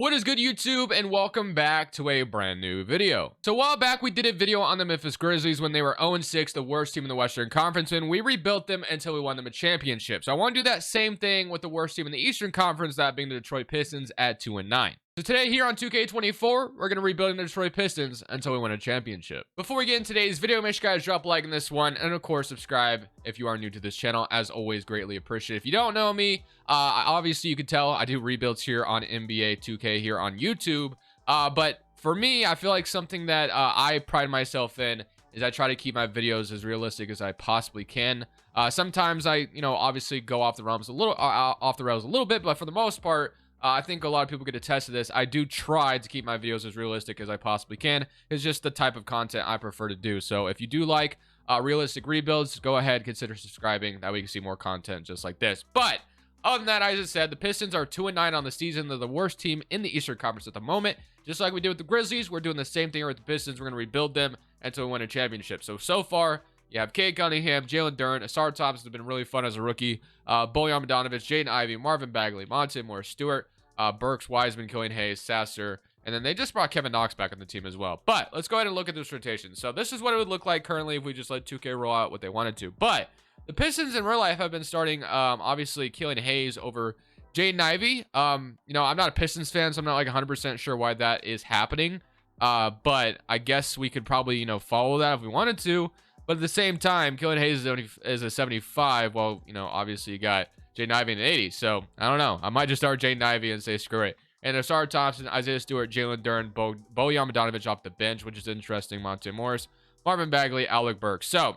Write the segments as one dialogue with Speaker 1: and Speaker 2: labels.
Speaker 1: What is good, YouTube, and welcome back to a brand new video. So a while back, we did a video on the Memphis Grizzlies when they were 0-6, the worst team in the Western Conference, and we rebuilt them until we won them a championship. So I want to do that same thing with the worst team in the Eastern Conference, that being the Detroit Pistons at 2-9. So today here on 2K24, we're going to rebuild the Detroit Pistons until we win a championship. Before we get into today's video, make sure you guys drop a like on this one, and of course subscribe if you are new to this channel. As always, greatly appreciate it. If you don't know me, obviously you can tell I do rebuilds here on NBA 2K here on YouTube. But for me, I feel like something that I pride myself in is I try to keep my videos as realistic as I possibly can. Sometimes I, obviously go off the rails a little bit, but for the most part, I think a lot of people could attest to this. I do try to keep my videos as realistic as I possibly can. It's just the type of content I prefer to do. So if you do like realistic rebuilds, go ahead, consider subscribing. That way you can see more content just like this. But other than that, as I said, the Pistons are 2-9 on the season. They're the worst team in the Eastern Conference at the moment. Just like we did with the Grizzlies, we're doing the same thing here with the Pistons. We're going to rebuild them until we win a championship. So far, you have Cade Cunningham, Jalen Duren, Asar Thompson has been really fun as a rookie. Bojan Bogdanovic, Jaden Ivey, Marvin Bagley, Monte Morris, Stewart, Burks, Wiseman, Killian Hayes, Sasser, and then they just brought Kevin Knox back on the team as well. But let's go ahead and look at this rotation. So this is what it would look like currently if we just let 2K roll out what they wanted to. But the Pistons in real life have been starting, obviously, Killian Hayes over Jaden Ivey. I'm not a Pistons fan, so I'm not like 100% sure why that is happening. But I guess we could probably, follow that if we wanted to. But at the same time, Killian Hayes is a 75. Well, obviously you got Jaden Ivey in an 80. So I don't know. I might just start Jaden Ivey and say screw it. And Asar Thompson, Isaiah Stewart, Jalen Duren, Bojan Bogdanovic off the bench, which is interesting. Monte Morris, Marvin Bagley, Alec Burks. So,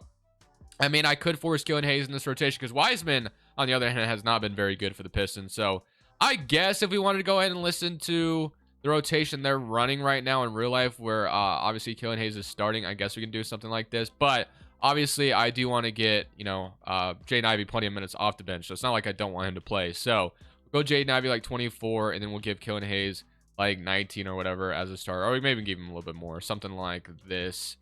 Speaker 1: I mean, I could force Killian Hayes in this rotation because Wiseman, on the other hand, has not been very good for the Pistons. So I guess if we wanted to go ahead and listen to the rotation they're running right now in real life, where obviously Killian Hayes is starting, I guess we can do something like this. But obviously, I do want to get, Jaden Ivey plenty of minutes off the bench. So it's not like I don't want him to play. So we'll go Jaden Ivey like 24, and then we'll give Killian Hayes like 19 or whatever as a starter. Or we maybe give him a little bit more. Something like this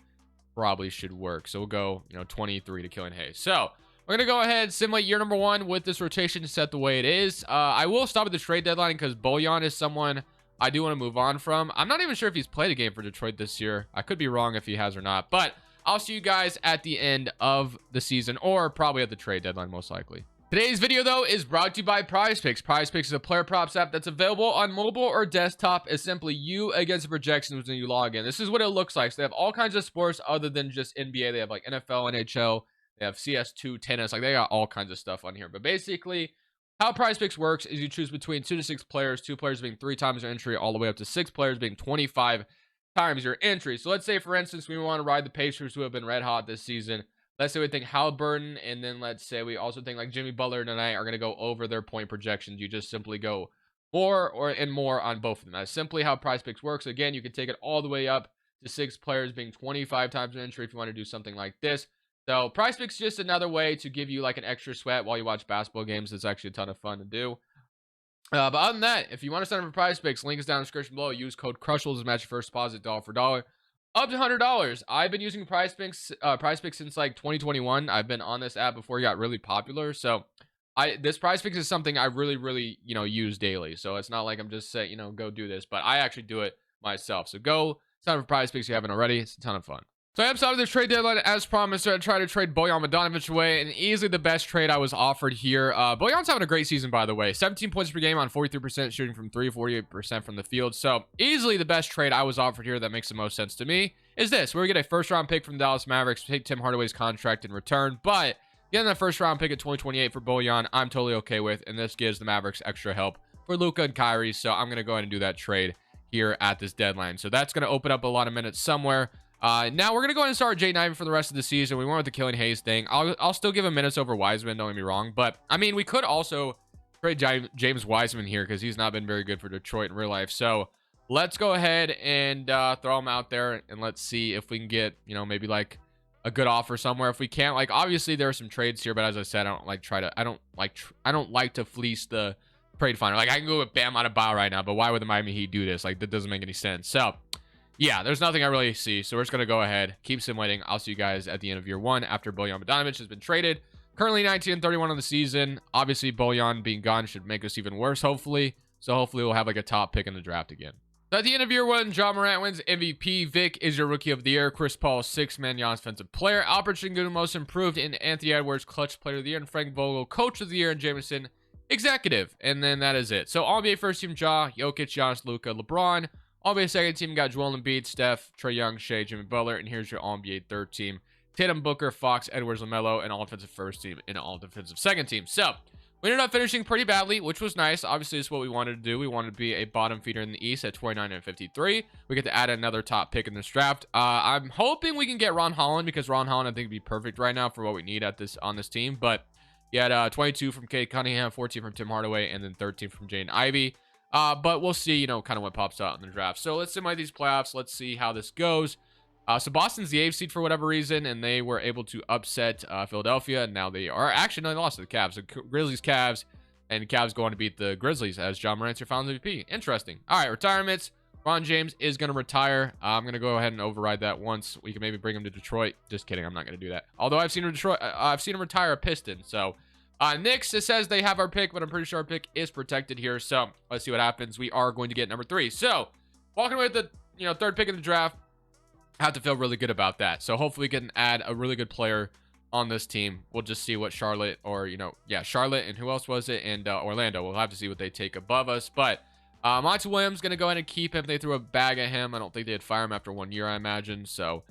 Speaker 1: probably should work. So we'll go, 23 to Killian Hayes. So we're going to go ahead and simulate year number 1 with this rotation set the way it is. I will stop at the trade deadline because Bojan is someone I do want to move on from. I'm not even sure if he's played a game for Detroit this year. I could be wrong if he has or not. But I'll see you guys at the end of the season, or probably at the trade deadline, most likely. Today's video, though, is brought to you by PrizePicks. PrizePicks is a player props app that's available on mobile or desktop. It's simply you against the projections when you log in. This is what it looks like. So they have all kinds of sports other than just NBA. They have like NFL, NHL. They have CS2, tennis. Like they got all kinds of stuff on here. But basically, how PrizePicks works is you choose between 2 to 6 players. 2 players being 3 times your entry, all the way up to 6 players being 25 times your entry. So let's say, for instance, we want to ride the Pacers, who have been red hot this season. Let's say we think Halliburton, and then let's say we also think like Jimmy Butler tonight are going to go over their point projections. You just simply go more and more on both of them. That's simply how PrizePicks works. Again, you can take it all the way up to 6 players being 25 times your entry if you want to do something like this. So PrizePicks is just another way to give you like an extra sweat while you watch basketball games. It's actually a ton of fun to do. But other than that, if you want to sign up for PrizePicks, link is down in the description below. Use code Crushables to match your first deposit dollar for dollar, up to $100. I've been using PrizePicks since like 2021. I've been on this app before it got really popular. So this PrizePicks is something I really use daily. So it's not like I'm just saying, go do this, but I actually do it myself. So go sign up for PrizePicks if you haven't already. It's a ton of fun. So I am starting the trade deadline as promised. I tried to trade Bojan Bogdanovic away, and easily the best trade I was offered here. Bojan's having a great season, by the way. 17 points per game on 43% shooting from 3, 48% from the field. So easily the best trade I was offered here that makes the most sense to me is this. Where we get a first-round pick from the Dallas Mavericks, take Tim Hardaway's contract in return, but getting that first-round pick at 2028 for Bojan, I'm totally okay with, and this gives the Mavericks extra help for Luka and Kyrie. So I'm going to go ahead and do that trade here at this deadline. So that's going to open up a lot of minutes somewhere. Now we're going to go ahead and start Jaden Ivey for the rest of the season. We went with the Killian Hayes thing. I'll still give him minutes over Wiseman, don't get me wrong. But, I mean, we could also trade James Wiseman here because he's not been very good for Detroit in real life. So, let's go ahead and throw him out there, and let's see if we can get, maybe like a good offer somewhere. If we can't, like, obviously there are some trades here, but as I said, I don't like to fleece the trade finder. Like, I can go with Bam Adebayo right now, but why would the Miami Heat do this? Like, that doesn't make any sense. So, yeah, there's nothing I really see. So we're just going to go ahead, keep simulating. I'll see you guys at the end of year 1 after Bojan Bogdanovic has been traded. Currently 19-31 on the season. Obviously, Bojan being gone should make us even worse, hopefully. So hopefully we'll have like a top pick in the draft again. So at the end of year 1, Ja Morant wins MVP. Vic is your Rookie of the Year. Chris Paul, 6-man Giannis Offensive Player. Alperen Sengun, Most Improved. And Anthony Edwards, Clutch Player of the Year. And Frank Vogel, Coach of the Year. And Jameson, Executive. And then that is it. So All-NBA first team, Ja, Jokic, Giannis, Luka, LeBron. All-NBA second team got Joel Embiid, Steph, Trae Young, Shea, Jimmy Butler. And here's your All-NBA third team. Tatum, Booker, Fox, Edwards, LaMelo. And all-defensive first team and all-defensive second team. So we ended up finishing pretty badly, which was nice. Obviously, it's what we wanted to do. We wanted to be a bottom feeder in the East at 29 and 53. We get to add another top pick in this draft. I'm hoping we can get Ron Holland, because Ron Holland, I think, would be perfect right now for what we need on this team. But he had 22 from Cade Cunningham, 14 from Tim Hardaway, and then 13 from Jaden Ivey. But we'll see, kind of what pops out in the draft. So let's simulate these playoffs. Let's see how this goes. So Boston's the 8th seed for whatever reason, and they were able to upset Philadelphia, and now they are actually they lost to the Cavs. So Grizzlies, Cavs, and Cavs going to beat the Grizzlies as Ja Morant's your Finals MVP. Interesting. All right, retirements. Ron James is going to retire. I'm going to go ahead and override that once. We can maybe bring him to Detroit. Just kidding. I'm not going to do that. Although I've seen him retire a Piston. So Knicks, it says they have our pick, but I'm pretty sure our pick is protected here. So let's see what happens. We are going to get number 3. So walking away with the third pick in the draft. I have to feel really good about that. So hopefully we can add a really good player on this team. We'll just see what Charlotte Charlotte and who else was it? And Orlando. We'll have to see what they take above us. But Monty Williams going to go ahead and keep him. They threw a bag at him. I don't think they'd fire him after 1 year, I imagine. So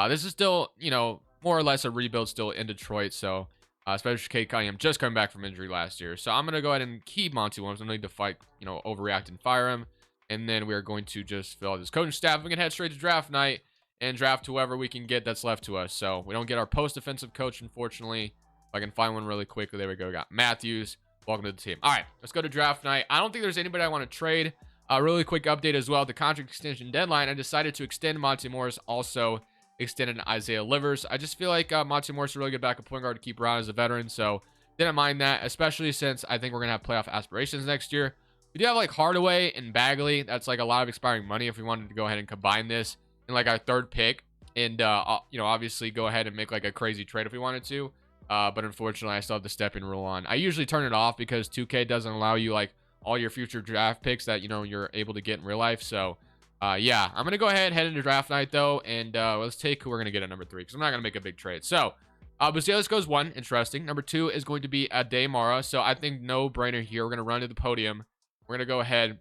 Speaker 1: this is still, more or less a rebuild still in Detroit. So especially Cade Cunningham just coming back from injury last year. So I'm going to go ahead and keep Monty Williams. I don't need to fight, overreact and fire him. And then we are going to just fill out this coaching staff. We can head straight to draft night and draft whoever we can get that's left to us. So we don't get our post-defensive coach, unfortunately. If I can find one really quickly. There we go. Got Matthews. Welcome to the team. All right, let's go to draft night. I don't think there's anybody I want to trade. A really quick update as well. The contract extension deadline, I decided to extend Monty Morris. Also extended Isaiah Livers. I just feel like Monty Morris is a really good backup point guard to keep around as a veteran. So didn't mind that, especially since I think we're going to have playoff aspirations next year. We do have like Hardaway and Bagley. That's like a lot of expiring money if we wanted to go ahead and combine this in like our third pick, and obviously go ahead and make like a crazy trade if we wanted to, but unfortunately I still have the stepping rule on. I usually turn it off because 2K doesn't allow you like all your future draft picks that you're able to get in real life. So yeah, I'm gonna go ahead into draft night though, and let's take who we're gonna get at number 3, because I'm not gonna make a big trade. So but see how this goes. 1, interesting. Number 2 is going to be Ade Mara. So I think no brainer here. We're gonna run to the podium. We're gonna go ahead.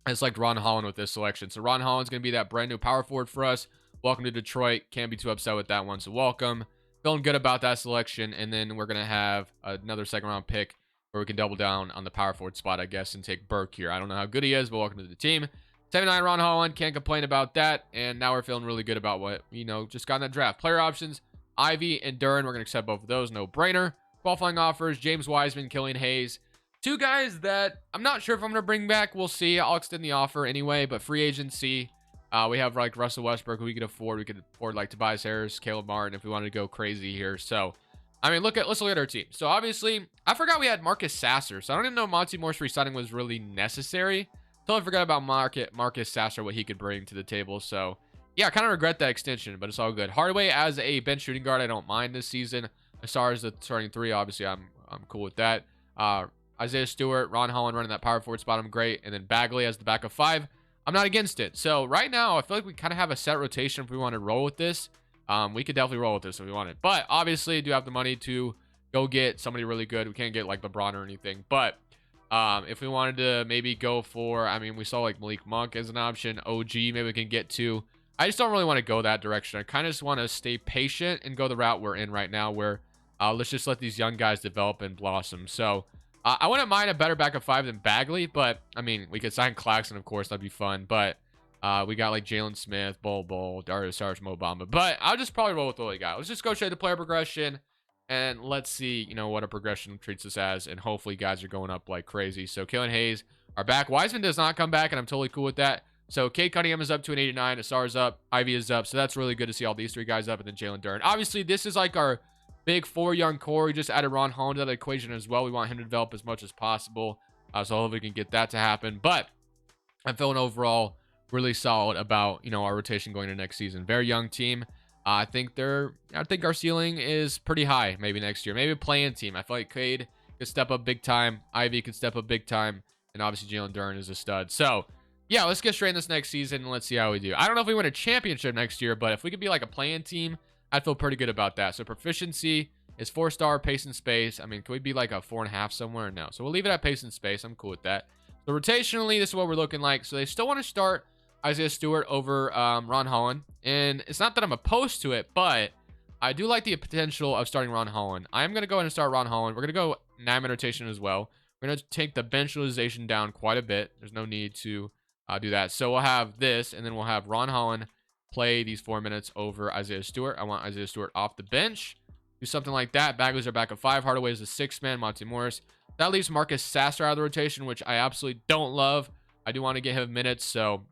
Speaker 1: I select Ron Holland with this selection. So Ron Holland's going to be that brand new power forward for us. Welcome to Detroit. Can't be too upset with that one. So welcome. Feeling good about that selection. And then we're going to have another second round pick where we can double down on the power forward spot, I guess, and take Burke here. I don't know how good he is, but welcome to the team. 79 Ron Holland. Can't complain about that. And now we're feeling really good about what, just got in that draft. Player options, Ivy and Duren. We're going to accept both of those. No brainer. Qualifying offers, James Wiseman, Killian Hayes. 2 guys that I'm not sure if I'm going to bring back. We'll see. I'll extend the offer anyway, but free agency, we have like Russell Westbrook, who we could afford. We could afford like Tobias Harris, Caleb Martin if we wanted to go crazy here. So, I mean, let's look at our team. So, obviously, I forgot we had Marcus Sasser. So, I don't even know Monty Morris re-signing was really necessary. Totally forgot about Marcus Sasser, what he could bring to the table. So, yeah, I kind of regret that extension, but it's all good. Hardaway as a bench shooting guard, I don't mind this season. As far as the starting 3, obviously, I'm cool with that. Isaiah Stewart, Ron Holland running that power forward spot, I'm great. And then Bagley as the backup 5, I'm not against it. So right now, I feel like we kind of have a set rotation if we want to roll with this. We could definitely roll with this if we wanted. But obviously, do have the money to go get somebody really good. We can't get like LeBron or anything. But if we wanted to maybe go for, we saw like Malik Monk as an option. OG, maybe we can get to. I just don't really want to go that direction. I kind of just want to stay patient and go the route we're in right now, where let's just let these young guys develop and blossom. So I wouldn't mind a better backup 5 than Bagley, but we could sign Claxton, of course. That'd be fun. But we got like Jalen Smith, Bol, Dario Saric, Mo Bamba. But I'll just probably roll with what we got. Let's just go straight to player progression, and let's see, what a progression treats us as. And hopefully, guys are going up like crazy. So Killian Hayes are back. Wiseman does not come back, and I'm totally cool with that. So Cade Cunningham is up to an 89. Asar's up. Ivy is up. So that's really good to see all these 3 guys up, and then Jalen Duren. Obviously, this is like our big 4 young core. We just added Ron Holland to that equation as well. We want him to develop as much as possible. So hopefully we can get that to happen. But I'm feeling overall really solid about, our rotation going into next season. Very young team. I think our ceiling is pretty high maybe next year. Maybe a play-in team. I feel like Cade could step up big time. Ivy could step up big time. And obviously Jalen Duren is a stud. So yeah, let's get straight in this next season and let's see how we do. I don't know if we win a championship next year, but if we could be like a play-in team, I'd feel pretty good about that. So proficiency is 4-star, pace and space. I mean, can we be like a 4.5 somewhere? No. So we'll leave it at pace and space. I'm cool with that. So rotationally, this is what we're looking like. So they still want to start Isaiah Stewart over Ron Holland. And it's not that I'm opposed to it, but I do like the potential of starting Ron Holland. I'm going to go ahead and start Ron Holland. We're going to go 9-man rotation as well. We're going to take the bench utilization down quite a bit. There's no need to do that. So we'll have this, and then we'll have Ron Holland play these 4 minutes over Isaiah Stewart. I want Isaiah Stewart off the bench. Do something like that. Bagley's our backup 5. Hardaway is the 6th man. Monte Morris. That leaves Marcus Sasser out of the rotation, which I absolutely don't love. I do want to get him minutes, so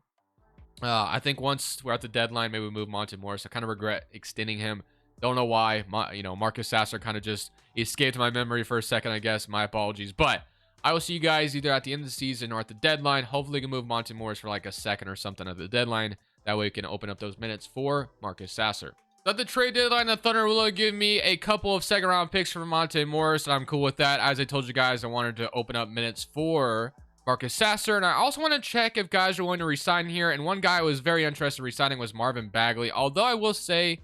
Speaker 1: I think once we're at the deadline, maybe we move Monte Morris. I kind of regret extending him. Don't know why. Marcus Sasser kind of just escaped my memory for a second, I guess. My apologies. But I will see you guys either at the end of the season or at the deadline. Hopefully, we can move Monte Morris for like a second or something at the deadline. That way, we can open up those minutes for Marcus Sasser. At the trade deadline, the Thunder will give me a couple of second-round picks for Monte Morris, and I'm cool with that. As I told you guys, I wanted to open up minutes for Marcus Sasser, and I also want to check if guys are willing to resign here. And one guy I was very interested in resigning was Marvin Bagley. Although I will say,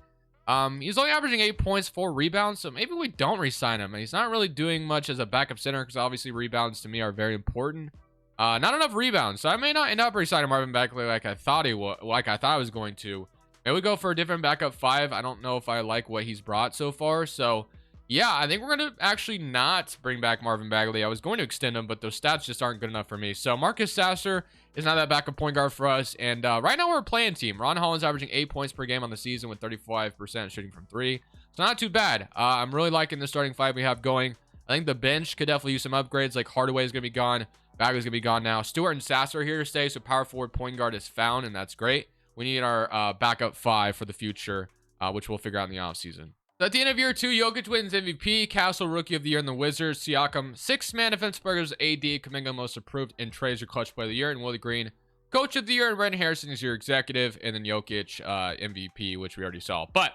Speaker 1: he's only averaging 8 points, 4 rebounds, so maybe we don't resign him. He's not really doing much as a backup center because obviously rebounds to me are very important. Not enough rebounds, so I may not end up resigning Marvin Bagley like I thought I was going to. Maybe we go for a different backup 5. I don't know if I like what he's brought so far. So, yeah, I think we're going to actually not bring back Marvin Bagley. I was going to extend him, but those stats just aren't good enough for me. So, Marcus Sasser is not that backup point guard for us. And right now, we're a playing team. Ron Holland's averaging 8 points per game on the season with 35% shooting from 3. So, not too bad. I'm really liking the starting 5 we have going. I think the bench could definitely use some upgrades. Like, Hardaway is going to be gone. Bagley's going to be gone now. Stewart and Sasser are here to stay. So, power forward point guard is found, and that's great. We need our backup 5 for the future, which we'll figure out in the offseason. So at the end of year 2, Jokic wins MVP, Castle Rookie of the Year in the Wizards, Siakam 6th man defense burgers, AD, Kuminga most approved, and Trazer Clutch Player of the Year, and Willie Green Coach of the Year, and Brandon Harrison is your executive, and then Jokic MVP, which we already saw. But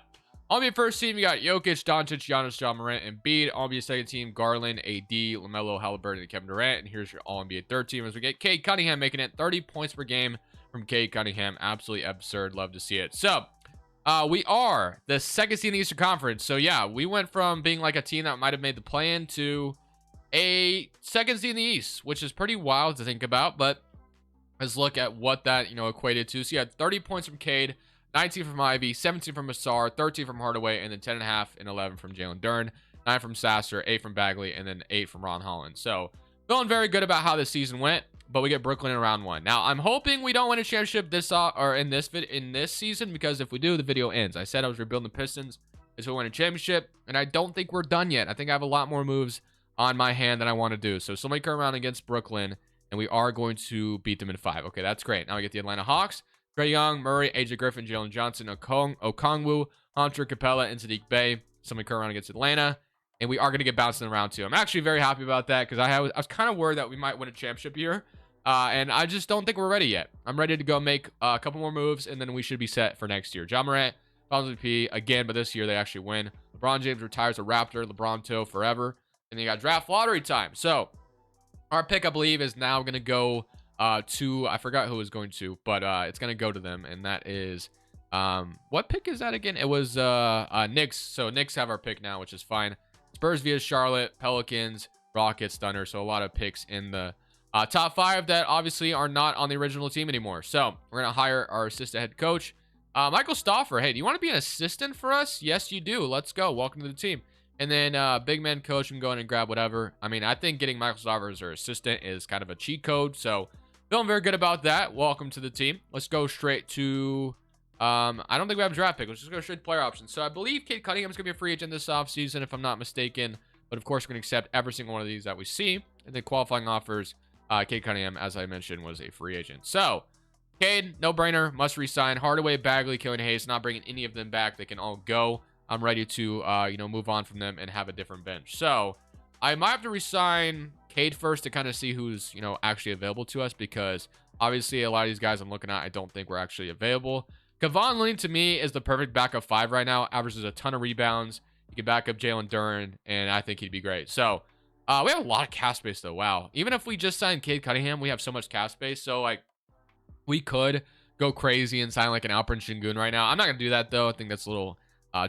Speaker 1: on your first team, you got Jokic, Doncic, Giannis, John Morant, and Embiid. On your second team, Garland, AD, LaMelo, Halliburton, and Kevin Durant. And here's your All-NBA third team as we get Cade Cunningham making it 30 points per game from Cade Cunningham. Absolutely absurd. Love to see it. So, we are the second seed in the Eastern Conference. So, yeah, we went from being like a team that might have made the play-in to a second seed in the East, which is pretty wild to think about. But let's look at what that, equated to. So, you had 30 points from Cade, 19 from Ivy, 17 from Massar, 13 from Hardaway, and then 10.5 and 11 from Jalen Duren, 9 from Sasser, 8 from Bagley, and then 8 from Ron Holland. So, feeling very good about how this season went. But we get Brooklyn in round 1. Now, I'm hoping we don't win a championship in this season, because if we do, the video ends. I said I was rebuilding the Pistons until we win a championship, and I don't think we're done yet. I think I have a lot more moves on my hand than I want to do. So somebody come around against Brooklyn, and we are going to beat them in 5. Okay, that's great. Now we get the Atlanta Hawks. Trae Young, Murray, AJ Griffin, Jalen Johnson, Okongwu, Hunter Capella, and Sadiq Bey. Somebody come around against Atlanta. And we are going to get bounced in round 2. I'm actually very happy about that, because I was kind of worried that we might win a championship here. And I just don't think we're ready yet. I'm ready to go make a couple more moves, and then we should be set for next year. John Morant, Finals MVP again, but this year they actually win. LeBron James retires a Raptor. LeBron Toe forever. And then you got draft lottery time. So our pick, I believe, is now going to go to, I forgot who it was going to, but it's going to go to them. And that is, what pick is that again? It was Knicks. So Knicks have our pick now, which is fine. Spurs via Charlotte, Pelicans, Rockets, Thunder. So a lot of picks in the top 5 that obviously are not on the original team anymore. So we're going to hire our assistant head coach, Michael Stauffer. Hey, do you want to be an assistant for us? Yes, you do. Let's go. Welcome to the team. And then big man coach can go in and grab whatever. I mean, I think getting Michael Stauffer as our assistant is kind of a cheat code. So feeling very good about that. Welcome to the team. Let's go straight to, I don't think we have a draft pick. Let's just go straight to player options. So I believe Cade Cunningham is going to be a free agent this offseason, if I'm not mistaken. But of course, we're going to accept every single one of these that we see. And then qualifying offers. Cade Cunningham, as I mentioned, was a free agent. So, Cade, no-brainer, must resign. Hardaway, Bagley, Killian Hayes, not bringing any of them back. They can all go. I'm ready to, move on from them and have a different bench. So, I might have to resign Cade first to kind of see who's, actually available to us, because obviously a lot of these guys I'm looking at, I don't think we're actually available. Kevon Looney, to me, is the perfect backup 5 right now. Averages a ton of rebounds. He can back up Jalen Duren, and I think he'd be great. So, We have a lot of cap space though. Wow. Even if we just signed Cade Cunningham, we have so much cap space. So like we could go crazy and sign like an Alperen Şengün right now. I'm not gonna do that though. I think that's a little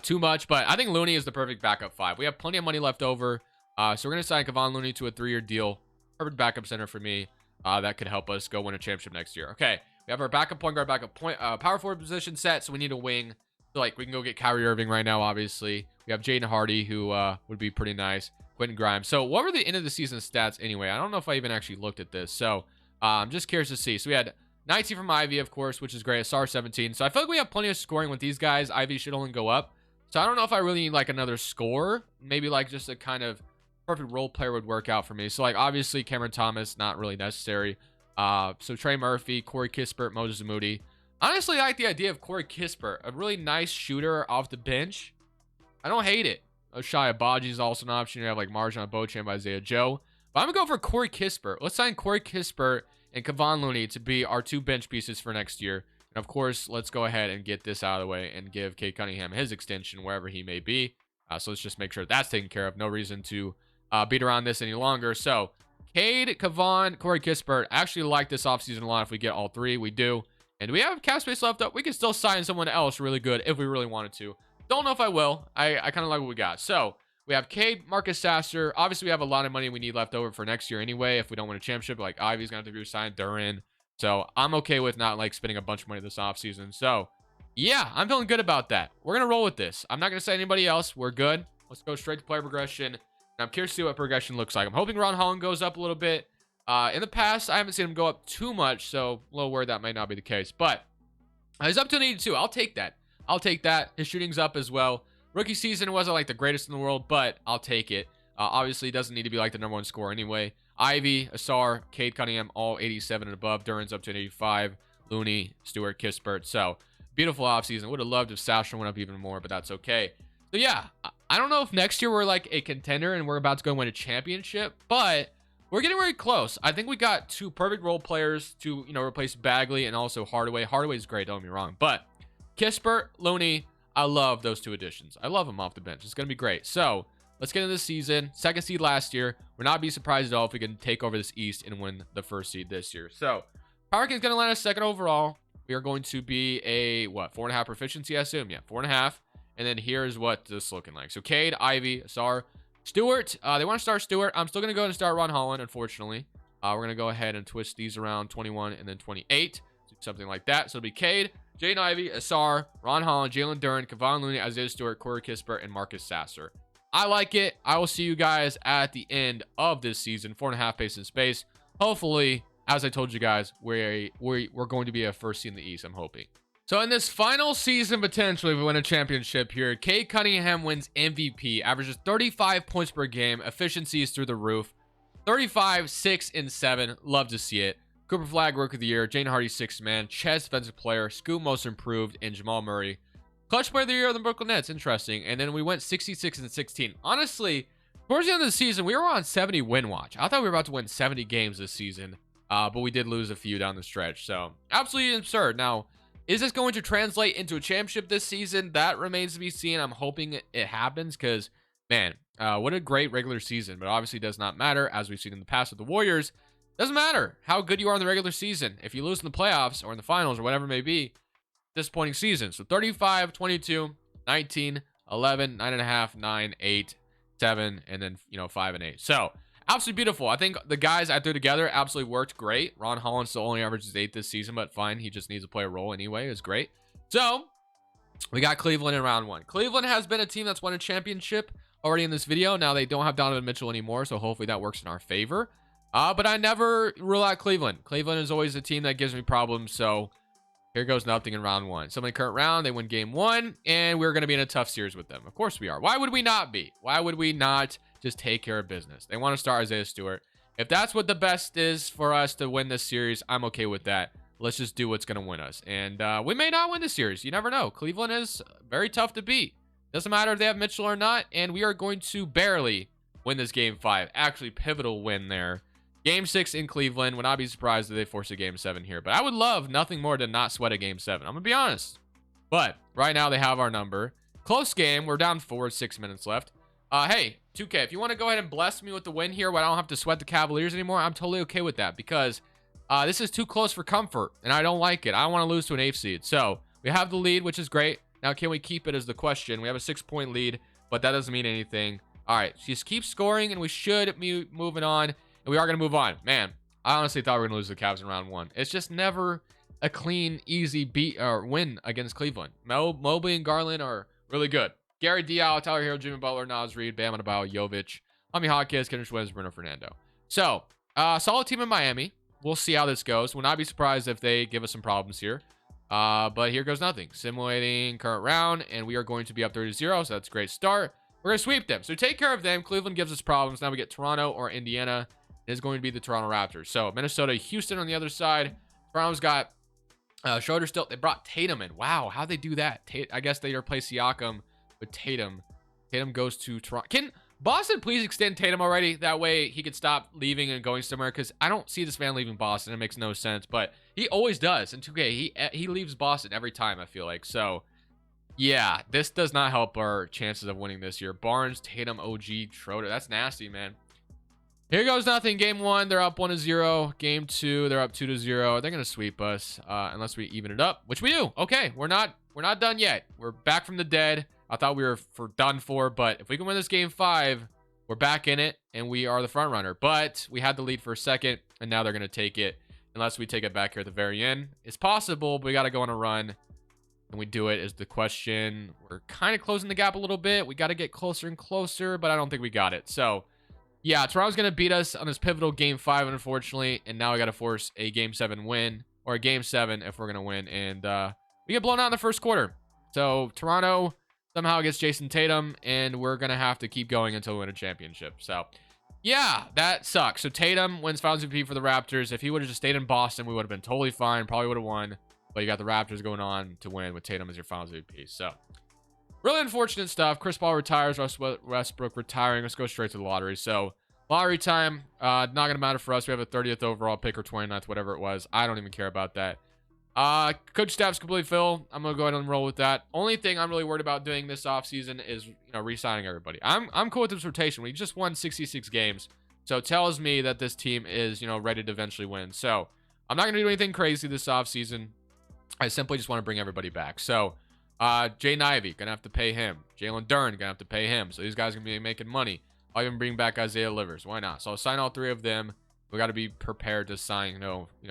Speaker 1: too much. But I think Looney is the perfect backup 5. We have plenty of money left over. So we're gonna sign Kevon Looney to a 3-year deal. Perfect backup center for me. That could help us go win a championship next year. Okay. We have our backup point guard, backup power forward position set. So we need a wing. So like we can go get Kyrie Irving right now, obviously. We have Jaden Hardy, who would be pretty nice. Quentin Grimes. So what were the end of the season stats anyway? I don't know if I even actually looked at this. So I'm just curious to see. So we had 19 from Ivy, of course, which is great. SR 17. So I feel like we have plenty of scoring with these guys. Ivy should only go up. So I don't know if I really need like another scorer. Maybe like just a kind of perfect role player would work out for me. So like obviously Cameron Thomas, not really necessary. So Trey Murphy, Corey Kispert, Moses Moody. Honestly, I like the idea of Corey Kispert, a really nice shooter off the bench. I don't hate it. Shai Abaji is also an option. You have like Marjan Beauchamp, Isaiah Joe. But I'm going to go for Corey Kispert. Let's sign Corey Kispert and Kevon Looney to be our 2 bench pieces for next year. And of course, let's go ahead and get this out of the way and give Cade Cunningham his extension wherever he may be. So let's just make sure that's taken care of. No reason to beat around this any longer. So Cade, Kevon, Corey Kispert. I actually like this offseason a lot if we get all 3. We do. And we have cap space left up. We can still sign someone else really good if we really wanted to. Don't know if I will. I kind of like what we got. So we have Cade, Marcus Sasser. Obviously, we have a lot of money we need left over for next year anyway. If we don't win a championship, like Ivy's going to have to be signed, Duran. So I'm okay with not like spending a bunch of money this offseason. So yeah, I'm feeling good about that. We're going to roll with this. I'm not going to say anybody else. We're good. Let's go straight to player progression. And I'm curious to see what progression looks like. I'm hoping Ron Holland goes up a little bit. In the past, I haven't seen him go up too much. So a little worried that might not be the case. But he's up to an 82. I'll take that. I'll take that. His shooting's up as well. Rookie season wasn't like the greatest in the world, but I'll take it. Obviously, doesn't need to be like the #1 scorer anyway. Ivy, Asar, Cade Cunningham, all 87 and above. Duran's up to an 85. Looney, Stewart, Kispert. So, beautiful offseason. Would have loved if Sasha went up even more, but that's okay. So, yeah, I don't know if next year we're like a contender and we're about to go win a championship, but we're getting very close. I think we got 2 perfect role players to, replace Bagley and also Hardaway. Hardaway's great, don't get me wrong, but Kispert, Looney, I love those 2 additions. I love them off the bench. It's going to be great. So let's get into the season. 2nd seed last year. We're not be surprised at all if we can take over this East and win the 1st seed this year. So Power King's going to land us 2nd overall. We are going to be a, 4.5 proficiency, I assume? Yeah, 4.5. And then here's what this is looking like. So Cade, Ivy, Asar, Stewart. They want to start Stewart. I'm still going to go ahead and start Ron Holland, unfortunately. We're going to go ahead and twist these around 21 and then 28. Something like that. So it'll be Cade, Jaden Ivey, Asar, Ron Holland, Jalen Duren, Kevon Looney, Isaiah Stewart, Corey Kispert, and Marcus Sasser. I like it. I will see you guys at the end of this season. 4.5 pace in space. Hopefully, as I told you guys, we're going to be a 1st seed in the East, I'm hoping. So in this final season, potentially, if we win a championship here, Cade Cunningham wins MVP, averages 35 points per game, efficiency is through the roof, 35, 6, and 7. Love to see it. Cooper Flag, Rookie of the Year. Jane Hardy, 6th man. Chess, Defensive Player. Scoot, Most Improved. And Jamal Murray, Clutch Player of the Year of the Brooklyn Nets. Interesting. And then we went 66 and 16. Honestly, towards the end of the season, we were on 70 win watch. I thought we were about to win 70 games this season. But we did lose a few down the stretch. So, absolutely absurd. Now, is this going to translate into a championship this season? That remains to be seen. I'm hoping it happens because, man, what a great regular season. But obviously does not matter, as we've seen in the past with the Warriors. Doesn't matter how good you are in the regular season. If you lose in the playoffs or in the finals or whatever it may be, disappointing season. So 35, 22, 19, 11, 9.5, 9, 8, 7, and then, 5 and 8. So absolutely beautiful. I think the guys I threw together absolutely worked great. Ron Holland still only averages 8 this season, but fine. He just needs to play a role anyway. It's great. So we got Cleveland in round 1. Cleveland has been a team that's won a championship already in this video. Now they don't have Donovan Mitchell anymore, so hopefully that works in our favor. But I never rule out Cleveland. Cleveland is always a team that gives me problems, so here goes nothing in round 1. So in the current round, they win game 1, and we're going to be in a tough series with them. Of course we are. Why would we not be? Why would we not just take care of business? They want to start Isaiah Stewart. If that's what the best is for us to win this series, I'm okay with that. Let's just do what's going to win us. And we may not win the series. You never know. Cleveland is very tough to beat. Doesn't matter if they have Mitchell or not, and we are going to barely win this game 5. Actually, pivotal win there. Game 6 in Cleveland. Would not be surprised if they force a game 7 here. But I would love nothing more than not sweat a game 7. I'm going to be honest. But right now they have our number. Close game. We're down 4, 6 minutes left. Hey, 2K, if you want to go ahead and bless me with the win here where I don't have to sweat the Cavaliers anymore, I'm totally okay with that because this is too close for comfort, and I don't like it. I don't want to lose to an 8th seed. So we have the lead, which is great. Now, can we keep it is the question. We have a 6-point lead, but that doesn't mean anything. All right, just keep scoring, and we should be moving on, and we are going to move on. Man, I honestly thought we were going to lose the Cavs in round 1. It's just never a clean, easy beat or win against Cleveland. Mobley and Garland are really good. Gary Diaw, Tyler Hero, Jimmy Butler, Naz Reid, Bam Adebayo, Jovic, Jaime Hawkins, Kendrick Williams, Bruno Fernando. So, solid team in Miami. We'll see how this goes. Will not be surprised if they give us some problems here. But here goes nothing. Simulating current round, and we are going to be up 30-0, so that's a great start. We're going to sweep them. So take care of them. Cleveland gives us problems. Now we get Toronto or Indiana. It is going to be the Toronto Raptors. So Minnesota, Houston on the other side. Toronto's got Schroeder still. They brought Tatum in. Wow, how'd they do that? I guess they replaced Siakam with Tatum. Tatum goes to Toronto. Can Boston please extend Tatum already? That way he could stop leaving and going somewhere, because I don't see this man leaving Boston. It makes no sense, but he always does. In 2K, he leaves Boston every time, I feel like. So, yeah, this does not help our chances of winning this year. Barnes, Tatum, OG, Schroeder. That's nasty, man. Here goes nothing. Game 1, they're up 1-0. Game 2, they're up 2-0. They're going to sweep us unless we even it up, which we do. Okay, we're not done yet. We're back from the dead. I thought we were done for, but if we can win this game 5, we're back in it, and we are the front runner. But we had the lead for a second, and now they're going to take it unless we take it back here at the very end. It's possible, but we got to go on a run. And we do it is the question. We're kind of closing the gap a little bit. We got to get closer and closer, but I don't think we got it. So, yeah, Toronto's going to beat us on this pivotal game 5, unfortunately. And now we got to force a game 7 win, or a game 7 if we're going to win. And we get blown out in the first quarter. So, Toronto somehow gets Jason Tatum, and we're going to have to keep going until we win a championship. So, yeah, that sucks. So, Tatum wins Finals MVP for the Raptors. If he would have just stayed in Boston, we would have been totally fine. Probably would have won. But you got the Raptors going on to win with Tatum as your Finals MVP. So, really unfortunate stuff. Chris Paul retires. Westbrook retiring. Let's go straight to the lottery. So, lottery time. Not going to matter for us. We have a 30th overall pick or 29th, whatever it was. I don't even care about that. Coach staff's completely filled. I'm going to go ahead and roll with that. Only thing I'm really worried about doing this offseason is, re-signing everybody. I'm cool with this rotation. We just won 66 games. So, it tells me that this team is, ready to eventually win. So, I'm not going to do anything crazy this offseason. I simply just want to bring everybody back. So, Jay Ivey, gonna have to pay him. Jalen Duren, gonna have to pay him. So these guys are gonna be making money. I'll even bring back Isaiah Livers. Why not? So I'll sign all 3 of them. We got to be prepared to sign,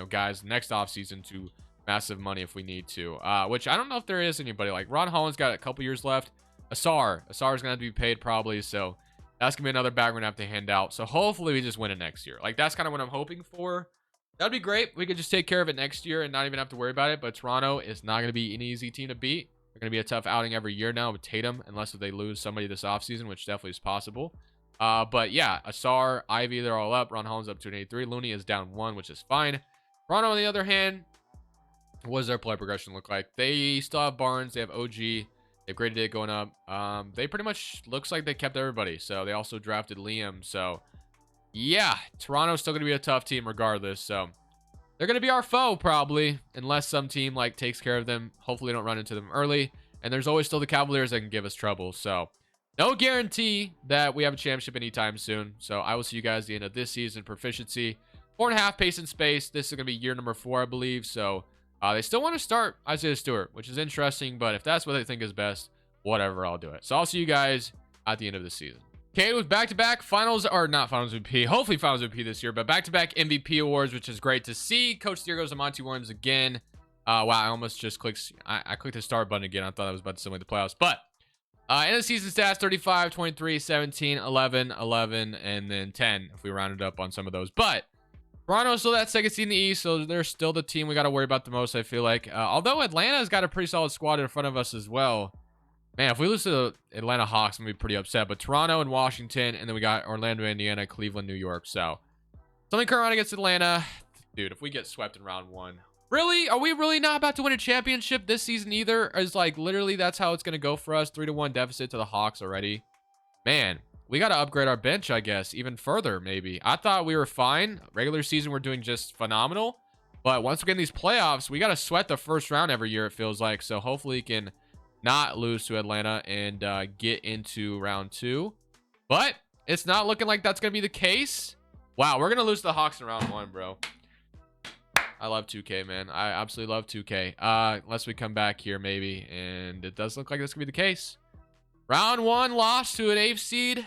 Speaker 1: guys next offseason to massive money if we need to. Which I don't know if there is anybody. Like Ron Holland's got a couple years left. Asar's gonna have to be paid probably. So that's gonna be another bag we're gonna have to hand out. So hopefully we just win it next year. Like that's kind of what I'm hoping for. That'd be great. We could just take care of it next year and not even have to worry about it. But Toronto is not going to be an easy team to beat. They're going to be a tough outing every year now with Tatum, unless they lose somebody this offseason, which definitely is possible. But yeah, Asar, Ivy, they're all up. Ron Holland's up 283. Looney is down 1, which is fine. Toronto, on the other hand, what does their play progression look like? They still have Barnes. They have OG. They've graded it going up. They pretty much looks like they kept everybody. So they also drafted Liam. So yeah, Toronto's still going to be a tough team regardless. So they're going to be our foe probably, unless some team like takes care of them. Hopefully don't run into them early. And there's always still the Cavaliers that can give us trouble. So no guarantee that we have a championship anytime soon. So I will see you guys at the end of this season. Proficiency 4.5 pace and space. This is going to be year number 4, I believe. So they still want to start Isaiah Stewart, which is interesting. But if that's what they think is best, whatever, I'll do it. So I'll see you guys at the end of the season. Okay, with back-to-back finals, or not finals MVP, hopefully finals MVP this year, but back-to-back MVP awards, which is great to see. Coach Steer goes to Monty Williams again. Wow, I almost just clicked, I clicked the start button again. I thought I was about to simulate the playoffs, but end of season stats, 35, 23, 17, 11, 11, and then 10 if we rounded up on some of those. But Toronto's still that second seed in the East, so they're still the team we got to worry about the most, I feel like. Although Atlanta's got a pretty solid squad in front of us as well. Man, if we lose to the Atlanta Hawks, I'm going to be pretty upset. But Toronto and Washington, and then we got Orlando, Indiana, Cleveland, New York. So, something current against Atlanta. Dude, if we get swept in round 1. Really? Are we really not about to win a championship this season either? Is like, literally, that's how it's going to go for us. 3-1 deficit to the Hawks already. Man, we got to upgrade our bench, I guess, even further, maybe. I thought we were fine. Regular season, we're doing just phenomenal. But once we get in these playoffs, we got to sweat the first round every year, it feels like. So, hopefully, we can not lose to Atlanta and get into round 2. But it's not looking like that's going to be the case. Wow, we're going to lose to the Hawks in round 1, bro. I love 2K, man. I absolutely love 2K. Unless we come back here, maybe. And it does look like this could be the case. Round 1 loss to an 8th seed.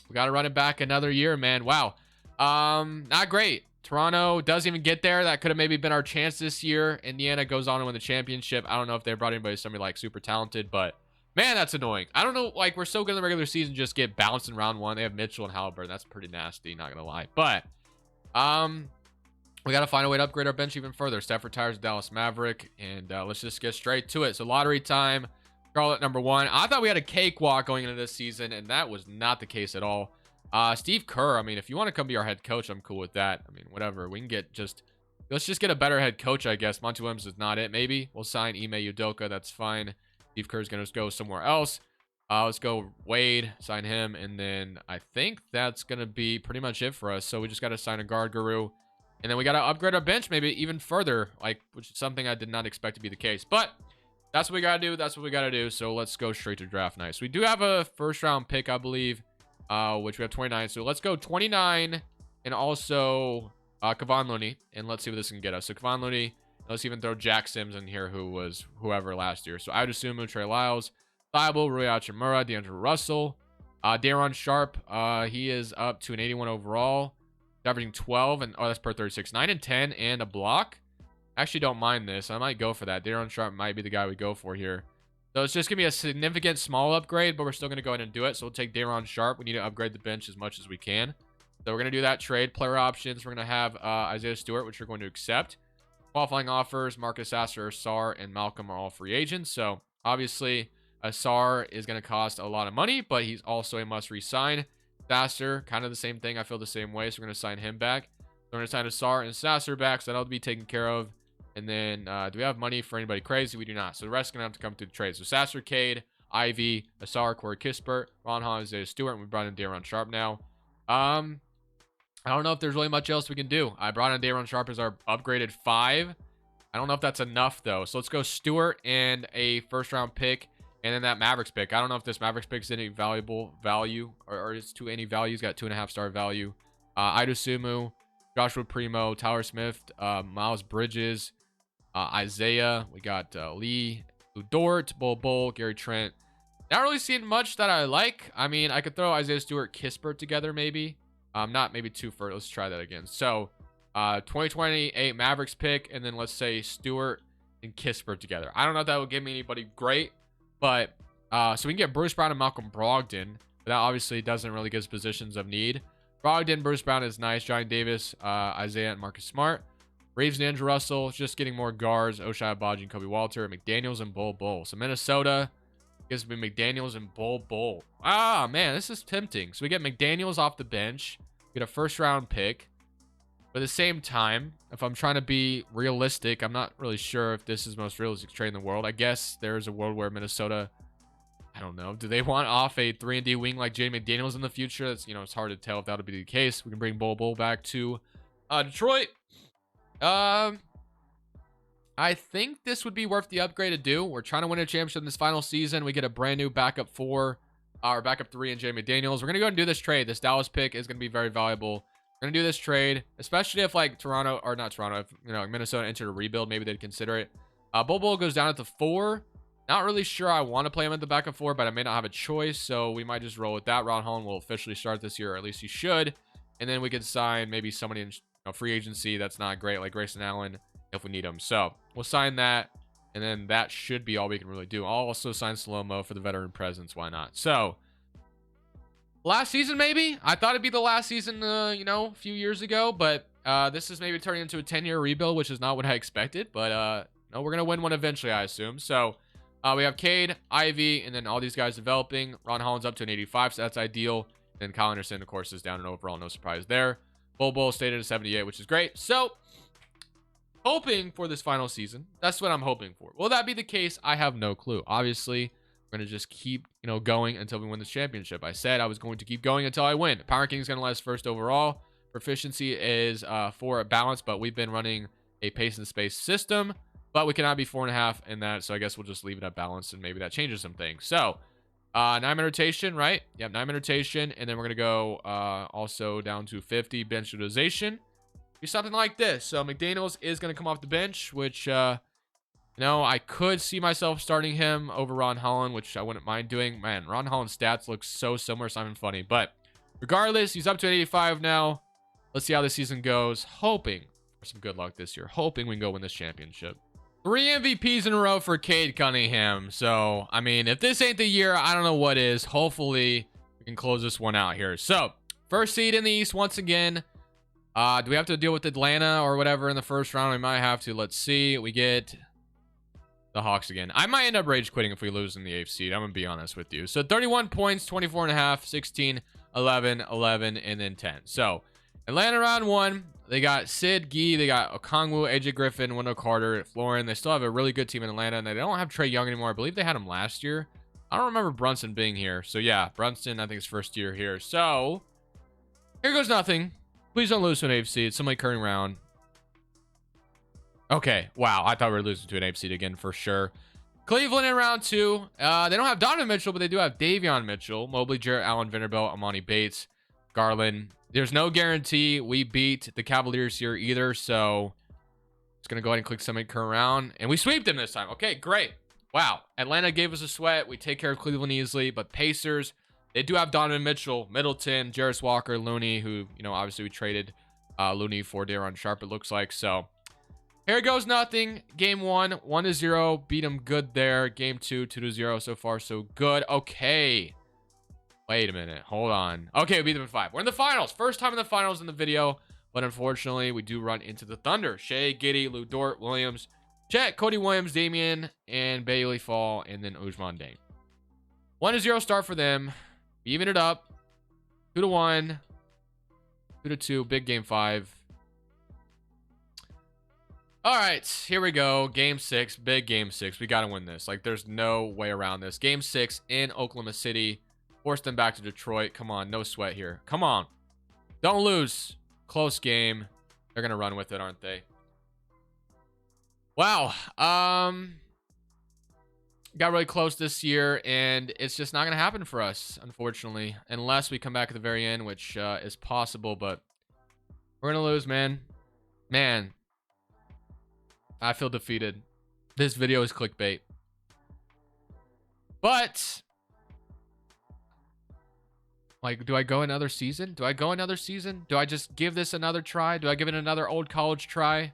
Speaker 1: We got to run it back another year, man. Wow. Not great. Toronto doesn't even get there. That could have maybe been our chance this year. Indiana goes on to win the championship. I don't know if they brought anybody, somebody like super talented, but man, that's annoying. I don't know. Like, we're so good in the regular season, just get bounced in round 1. They have Mitchell and Halliburton. That's pretty nasty, not going to lie. But, we got to find a way to upgrade our bench even further. Steph retires Dallas Maverick, and let's just get straight to it. So, lottery time. Charlotte, number 1. I thought we had a cakewalk going into this season, and that was not the case at all. Steve Kerr, I mean, if you want to come be our head coach, I'm cool with that. I mean, whatever. We can get let's just get a better head coach, I guess. Monty Williams is not it, maybe. We'll sign Ime Udoka. That's fine. Steve Kerr's going to go somewhere else. Let's go Wade, sign him, and then I think that's going to be pretty much it for us. So we just got to sign a guard guru, and then we got to upgrade our bench maybe even further, like, which is something I did not expect to be the case. But that's what we got to do. That's what we got to do. So let's go straight to draft night. So we do have a first-round pick, I believe, which we have 29. So let's go 29 and also Kevon Looney, and let's see what this can get us. So Kevon Looney, let's even throw Jack Sims in here, who was whoever last year. So Adusumu, Trey Lyles, Thibault, Rui Hachimura, D'Angelo Russell, Daron Sharp. He is up to an 81 overall, averaging 12, and that's per 36, 9 and 10, and a block. Actually, don't mind this. I might go for that. Daron Sharp might be the guy we go for here. So it's just going to be a significant small upgrade, but we're still going to go ahead and do it. So we'll take Daron Sharp. We need to upgrade the bench as much as we can. So we're going to do that trade. Player options. We're going to have Isaiah Stewart, which we're going to accept. Qualifying offers, Marcus Sasser, Sarr, and Malcolm are all free agents. So obviously, Sarr is going to cost a lot of money, but he's also a must re-sign. Sasser, kind of the same thing. I feel the same way, so we're going to sign him back. So we're going to sign Sarr and Sasser back, so that'll be taken care of. And then, do we have money for anybody crazy? We do not. So the rest is going to have to come through the trade. So Sasser, Cade, Ivy, Asar, Corey Kispert, Ron Hall, Isaiah Stewart, and we brought in Daron Sharp now. I don't know if there's really much else we can do. I brought in Daron Sharp as our upgraded 5. I don't know if that's enough, though. So let's go Stewart and a first-round pick, and then that Mavericks pick. I don't know if this Mavericks pick is any valuable value, or it's to any value. He's got 2.5-star value. Idosumu, Joshua Primo, Tyler Smith, Miles Bridges, Isaiah. We got Lee, Dort, Bull, Gary Trent. Not really seeing much that I like. I mean, I could throw Isaiah Stewart, Kispert together, maybe. Not maybe two for. Let's try that again. So, 2028 Mavericks pick, and then let's say Stewart and Kispert together. I don't know if that would give me anybody great, but so we can get Bruce Brown and Malcolm Brogdon, but that obviously doesn't really give us positions of need. Brogdon, Bruce Brown is nice. Johnny Davis, Isaiah, and Marcus Smart. Reeves and Andrew Russell, just getting more guards. Oshai Abaji and Kobe Walter. McDaniels and Bull. So Minnesota gives me McDaniels and Bull. Ah, man, this is tempting. So we get McDaniels off the bench. We get a first-round pick. But at the same time, if I'm trying to be realistic, I'm not really sure if this is the most realistic trade in the world. I guess there's a world where Minnesota, I don't know. Do they want off a 3-and-D wing like Jay McDaniels in the future? That's, it's hard to tell if that'll be the case. We can bring Bull back to Detroit. I think this would be worth the upgrade to do. We're trying to win a championship in this final season. We get a brand new backup 4, or backup 3 in Jay McDaniels. We're going to go ahead and do this trade. This Dallas pick is going to be very valuable. We're going to do this trade, especially if if Minnesota entered a rebuild, maybe they'd consider it. Bull goes down at the 4. Not really sure I want to play him at the backup 4, but I may not have a choice, so we might just roll with that. Ron Holland will officially start this year, or at least he should. And then we could sign maybe somebody in free agency that's not great, like Grayson Allen, if we need him. So we'll sign that, and then that should be all we can really do. I'll also sign Slow-Mo for the veteran presence. Why not? So last season, maybe. I thought it'd be the last season, a few years ago, but this is maybe turning into a 10-year rebuild, which is not what I expected. But no, we're gonna win one eventually, I assume. So we have Cade, Ivy, and then all these guys developing. Ron Holland's up to an 85, so that's ideal. And Kyle Anderson, of course, is down in overall. No surprise there. Bull stayed at a 78, which is great. So, hoping for this final season. That's what I'm hoping for. Will that be the case? I have no clue. Obviously, we're going to just keep, going until we win this championship. I said I was going to keep going until I win. Power King is going to last first overall. Proficiency is 4 at balance, but we've been running a pace and space system. But we cannot be 4.5 in that, so I guess we'll just leave it at balance, and maybe that changes some things. So, 9-man rotation, right? Yep, 9-man rotation. And then we're going to go also down to 50 bench utilization. Be something like this. So McDaniels is going to come off the bench, which, I could see myself starting him over Ron Holland, which I wouldn't mind doing. Man, Ron Holland's stats look so similar. It's not even funny. But regardless, he's up to an 85 now. Let's see how this season goes. Hoping for some good luck this year. Hoping we can go win this championship. 3 MVPs in a row for Cade Cunningham. So, I mean, if this ain't the year, I don't know what is. Hopefully, we can close this one out here. So, first seed in the East once again. Do we have to deal with Atlanta or whatever in the first round? We might have to. Let's see. We get the Hawks again. I might end up rage quitting if we lose in the 8th seed. I'm going to be honest with you. So, 31 points, 24.5, 16, 11, 11, and then 10. So, Atlanta round 1. They got Sid, Gee, they got Okongwu, AJ Griffin, Wendell Carter, Florin. They still have a really good team in Atlanta, and they don't have Trae Young anymore. I believe they had him last year. I don't remember Brunson being here. So, yeah, Brunson, I think, is first year here. So, here goes nothing. Please don't lose to an 8th seed. Somebody current round. Okay, wow. I thought we were losing to an 8th seed again for sure. Cleveland in round 2. They don't have Donovan Mitchell, but they do have Davion Mitchell, Mobley, Jarrett Allen, Vanderbilt, Amani Bates, Garland. There's no guarantee we beat the Cavaliers here either, so just going to go ahead and click submit current round, and we sweep them this time. Okay, great. Wow. Atlanta gave us a sweat. We take care of Cleveland easily, but Pacers, they do have Donovan Mitchell, Middleton, Jarris Walker, Looney, who, obviously we traded Looney for Daron Sharp, it looks like. So here goes nothing. Game 1, 1-0. Beat them good there. Game 2, 2-0. So far, so good. Okay. Wait a minute. Hold on. Okay, we beat them in 5. We're in the finals. First time in the finals in the video. But unfortunately, we do run into the Thunder. Shea, Giddey, Lou Dort, Williams, Chet, Cody Williams, Damian, and Bailey Fall, and then Ousmane Deng. 1-0 start for them. We even it up. 2-1. 2-2. Big game 5. All right, here we go. Game 6. Big game 6. We got to win this. Like, there's no way around this. Game 6 in Oklahoma City. Force them back to Detroit. Come on, no sweat here. Come on. Don't lose. Close game. They're going to run with it, aren't they? Wow. Got really close this year, and it's just not going to happen for us, unfortunately. Unless we come back at the very end, which is possible, but we're going to lose, man. Man. I feel defeated. This video is clickbait. But like, do I go another season? Do I go another season? Do I just give this another try? Do I give it another old college try?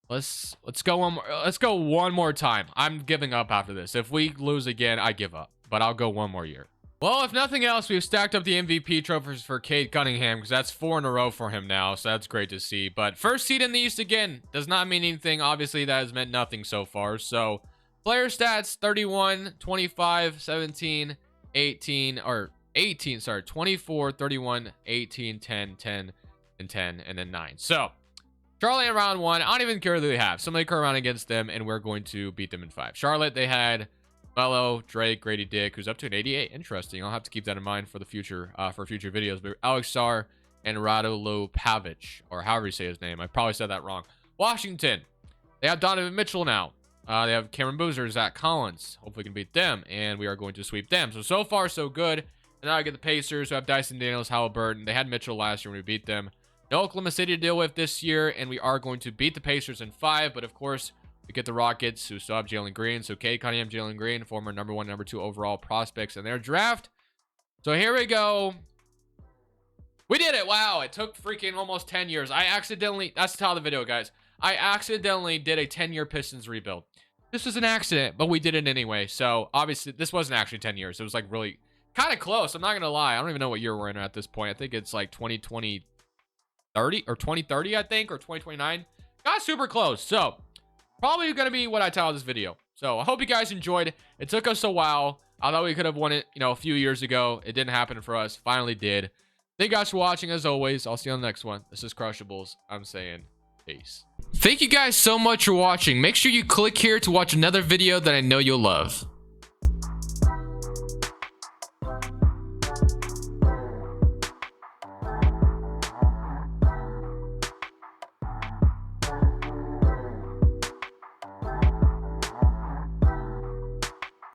Speaker 1: Let's go one more. Let's go one more time. I'm giving up after this. If we lose again, I give up. But I'll go one more year. Well, if nothing else, we've stacked up the MVP trophies for Cade Cunningham because that's 4 in a row for him now. So that's great to see. But first seed in the East again does not mean anything. Obviously, that has meant nothing so far. So player stats 31, 25, 17, 18, or 18, sorry, 24, 31, 18, 10, 10, and 10, and then 9. So Charlotte in round 1. I don't even care who they have. Somebody come around against them, and we're going to beat them in 5. Charlotte, they had Melo, Drake, Grady Dick, who's up to an 88. Interesting. I'll have to keep that in mind for the future, for future videos. But Alex Sarr and Radulo Pavic, or however you say his name. I probably said that wrong. Washington, they have Donovan Mitchell now. They have Cameron Boozer, Zach Collins. Hopefully we can beat them, and we are going to sweep them. So far, so good. And now I get the Pacers, who have Dyson Daniels, Halliburton. They had Mitchell last year when we beat them. No Oklahoma City to deal with this year, and we are going to beat the Pacers in 5. But, of course, we get the Rockets, who still have Jalen Green. So, Cade Cunningham, Jalen Green, former number 1, number 2 overall prospects in their draft. So, here we go. We did it. Wow. It took freaking almost 10 years. That's the title of the video, guys. I accidentally did a 10-year Pistons rebuild. This was an accident, but we did it anyway. So, obviously, this wasn't actually 10 years. It was, like, really kind of close. I'm not going to lie. I don't even know what year we're in at this point. I think it's, like, 2020. 30 or 2030, I think, or 2029. Got super close. So probably going to be what I titled this video. So I hope you guys enjoyed. It took us a while. I thought we could have won it, a few years ago. It didn't happen for us. Finally did. Thank you guys for watching. As always, I'll see you on the next one. This is Crushables. I'm saying peace. Thank you guys so much for watching. Make sure you click here to watch another video that I know you'll love.